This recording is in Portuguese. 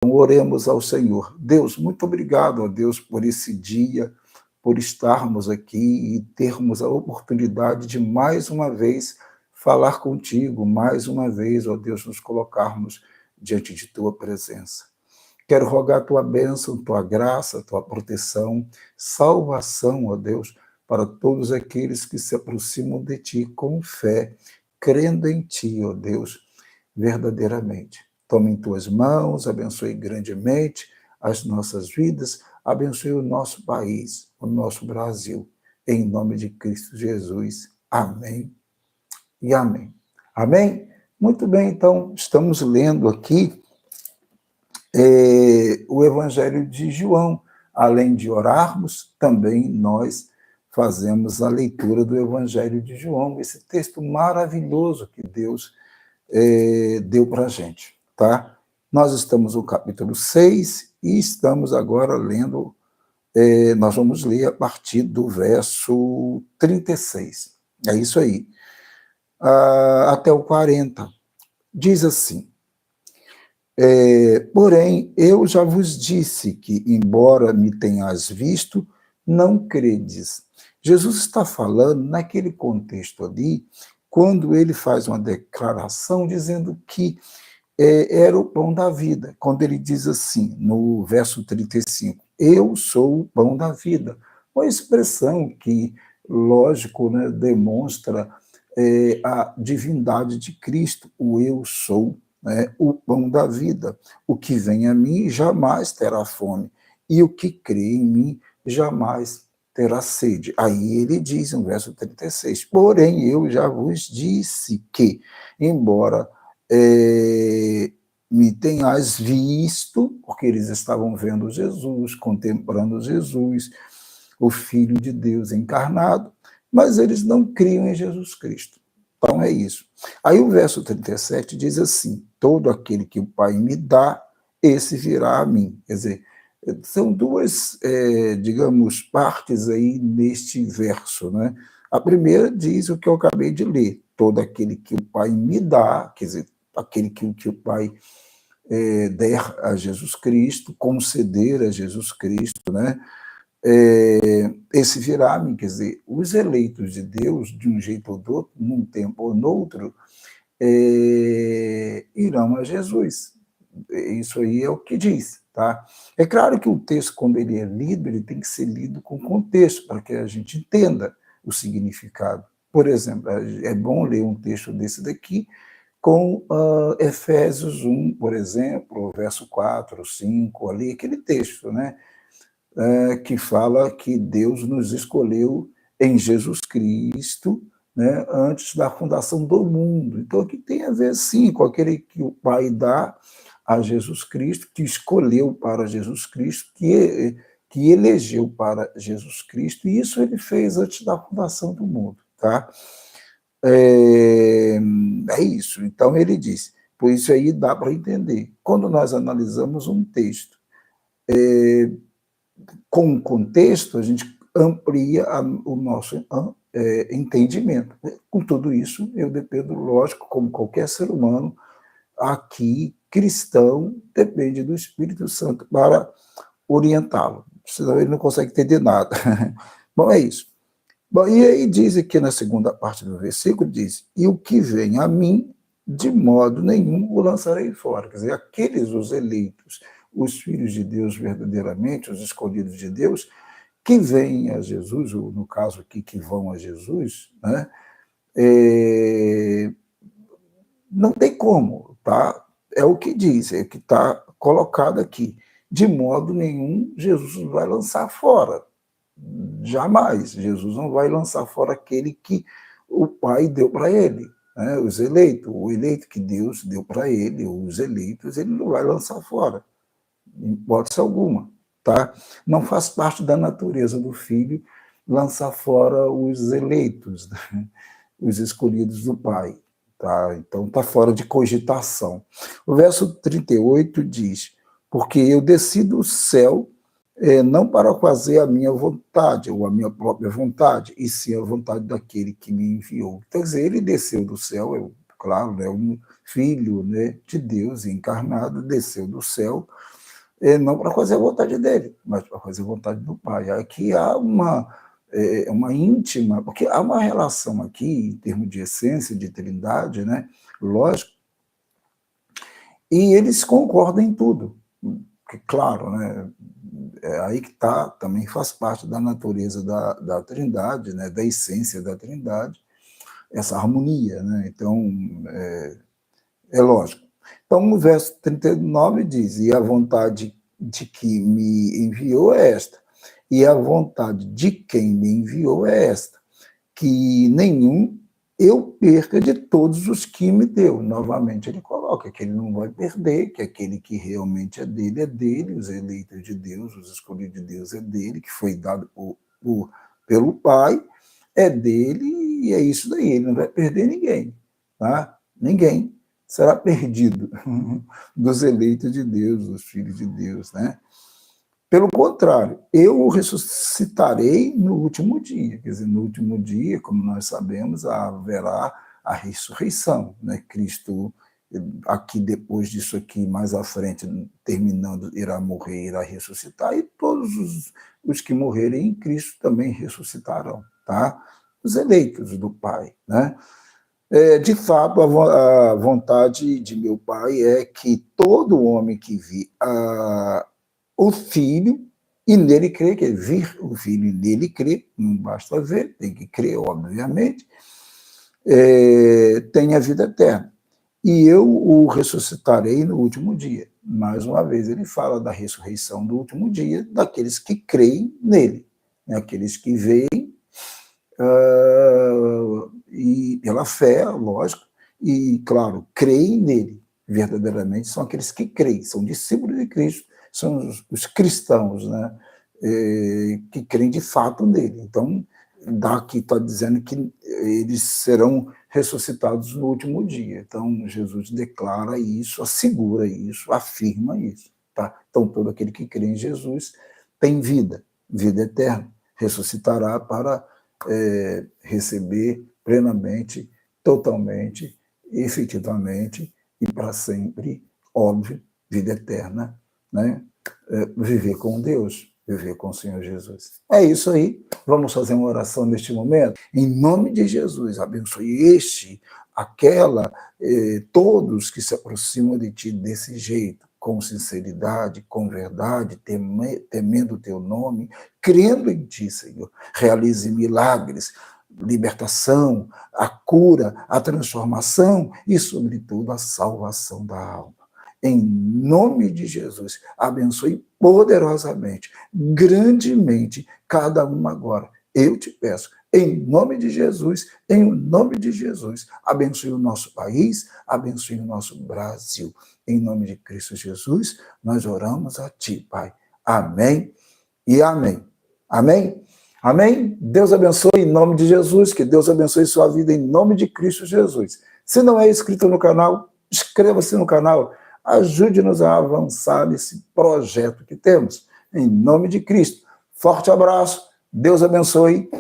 Oremos ao Senhor. Deus, muito obrigado, ó Deus, por esse dia, por estarmos aqui e termos a oportunidade de mais uma vez falar contigo, mais uma vez, ó Deus, nos colocarmos diante de tua presença. Quero rogar tua bênção, tua graça, tua proteção, salvação, ó Deus, para todos aqueles que se aproximam de ti com fé, crendo em ti, ó Deus, verdadeiramente. Tome em tuas mãos, abençoe grandemente as nossas vidas, abençoe o nosso país, o nosso Brasil, em nome de Cristo Jesus. Amém e amém. Amém? Muito bem, então, estamos lendo aqui o Evangelho de João. Além de orarmos, também nós fazemos a leitura do Evangelho de João, esse texto maravilhoso que Deus deu para a gente, tá? Nós estamos no capítulo 6 e estamos agora lendo, nós vamos ler a partir do verso 36. É isso aí. Até o 40. Diz assim: porém, eu já vos disse que, embora me tenhas visto, não credes. Jesus está falando naquele contexto ali, quando ele faz uma declaração dizendo que era o pão da vida, quando ele diz assim, no verso 35, eu sou o pão da vida, uma expressão que, lógico, né, demonstra a divindade de Cristo, o eu sou, né, o pão da vida, o que vem a mim jamais terá fome, e o que crê em mim jamais terá sede. Aí ele diz no verso 36, porém eu já vos disse que, embora me tenhas visto, porque eles estavam vendo Jesus, contemplando Jesus, o Filho de Deus encarnado, mas eles não criam em Jesus Cristo. Então é isso. Aí o verso 37 diz assim, todo aquele que o Pai me dá, esse virá a mim. Quer dizer, são duas, digamos, partes aí neste verso, né? A primeira diz o que eu acabei de ler, todo aquele que o Pai me dá, quer dizer, aquele que o Pai der a Jesus Cristo, conceder a Jesus Cristo, né? Esse virá a mim, quer dizer, os eleitos de Deus, de um jeito ou do outro, num tempo ou noutro, irão a Jesus. Isso aí é o que diz, tá? É claro que o texto, quando ele é lido, ele tem que ser lido com contexto, para que a gente entenda o significado. Por exemplo, é bom ler um texto desse daqui com Efésios 1, por exemplo, verso 4, 5, ali, aquele texto, né? Que fala que Deus nos escolheu em Jesus Cristo, né, antes da fundação do mundo. Então, aqui tem a ver, sim, com aquele que o Pai dá a Jesus Cristo, que escolheu para Jesus Cristo, que elegeu para Jesus Cristo, e isso ele fez antes da fundação do mundo, tá? É isso. Então, ele diz, por isso aí dá para entender. Quando nós analisamos um texto com o contexto, a gente amplia o nosso entendimento. Com tudo isso, eu dependo, lógico, como qualquer ser humano, aqui, cristão, depende do Espírito Santo para orientá-lo, senão ele não consegue entender nada. Bom, é isso. Bom, e aí diz aqui na segunda parte do versículo, diz, e o que vem a mim, de modo nenhum o lançarei fora. Quer dizer, aqueles, os eleitos, os filhos de Deus verdadeiramente, os escolhidos de Deus, que vêm a Jesus, ou no caso aqui, que vão a Jesus, né? Não tem como, tá? É o que diz, é o que está colocado aqui. De modo nenhum, Jesus vai lançar fora. Jamais. Jesus não vai lançar fora aquele que o Pai deu para ele. Né? Os eleitos, o eleito que Deus deu para ele, os eleitos, ele não vai lançar fora, em hipótese alguma. Tá? Não faz parte da natureza do Filho lançar fora os eleitos, né? Os escolhidos do Pai. Tá? Então está fora de cogitação. O verso 38 diz, porque eu desci do céu não para fazer a minha vontade, ou a minha própria vontade, e sim a vontade daquele que me enviou. Quer dizer, ele desceu do céu, claro, né, um filho, né, de Deus encarnado, desceu do céu, não para fazer a vontade dele, mas para fazer a vontade do Pai. Aqui há uma íntima, porque há uma relação aqui, em termos de essência, de trindade, né, lógico, e eles concordam em tudo. Porque, claro, né, é aí que está, também faz parte da natureza da trindade, né, da essência da trindade, essa harmonia, né? Então, é lógico. Então, no verso 39 diz, e a vontade de que me enviou é esta, e a vontade de quem me enviou é esta, que nenhum eu perca de todos os que me deu. Novamente ele coloca que ele não vai perder, que aquele que realmente é dele, os eleitos de Deus, os escolhidos de Deus é dele, que foi dado pelo Pai, é dele, e é isso daí, ele não vai perder ninguém, tá? Ninguém será perdido dos eleitos de Deus, dos filhos de Deus, né? Pelo contrário, eu o ressuscitarei no último dia. Quer dizer, no último dia, como nós sabemos, haverá a ressurreição, né? Cristo, aqui depois disso aqui, mais à frente, terminando, irá morrer, irá ressuscitar, e todos os que morrerem em Cristo também ressuscitarão, tá? Os eleitos do Pai, né? De fato, a vontade de meu Pai é que todo homem que vi o Filho e nele crê, que é vir o Filho e nele crê, não basta ver, tem que crer, obviamente, tem a vida eterna. E eu o ressuscitarei no último dia. Mais uma vez, ele fala da ressurreição do último dia daqueles que creem nele, né? Aqueles que veem e pela fé, lógico, e, claro, creem nele verdadeiramente, são aqueles que creem, são discípulos de Cristo, são os cristãos, né, que creem de fato nele. Então, daqui está dizendo que eles serão ressuscitados no último dia. Então, Jesus declara isso, assegura isso, afirma isso. Tá? Então, todo aquele que crê em Jesus tem vida, vida eterna, ressuscitará para receber plenamente, totalmente, efetivamente e para sempre, óbvio, vida eterna, né? Viver com Deus, viver com o Senhor Jesus. É isso aí. Vamos fazer uma oração neste momento. Em nome de Jesus, abençoe aquela, todos que se aproximam de ti desse jeito, com sinceridade, com verdade, temendo o teu nome, crendo em ti, Senhor. Realize milagres, libertação, a cura, a transformação e, sobretudo, a salvação da alma. Em nome de Jesus, abençoe poderosamente, grandemente, cada um agora. Eu te peço, em nome de Jesus, abençoe o nosso país, abençoe o nosso Brasil. Em nome de Cristo Jesus, nós oramos a ti, Pai. Amém e amém. Amém? Amém? Deus abençoe em nome de Jesus, que Deus abençoe sua vida em nome de Cristo Jesus. Se não é inscrito no canal, inscreva-se no canal, ajude-nos a avançar nesse projeto que temos, em nome de Cristo. Forte abraço, Deus abençoe.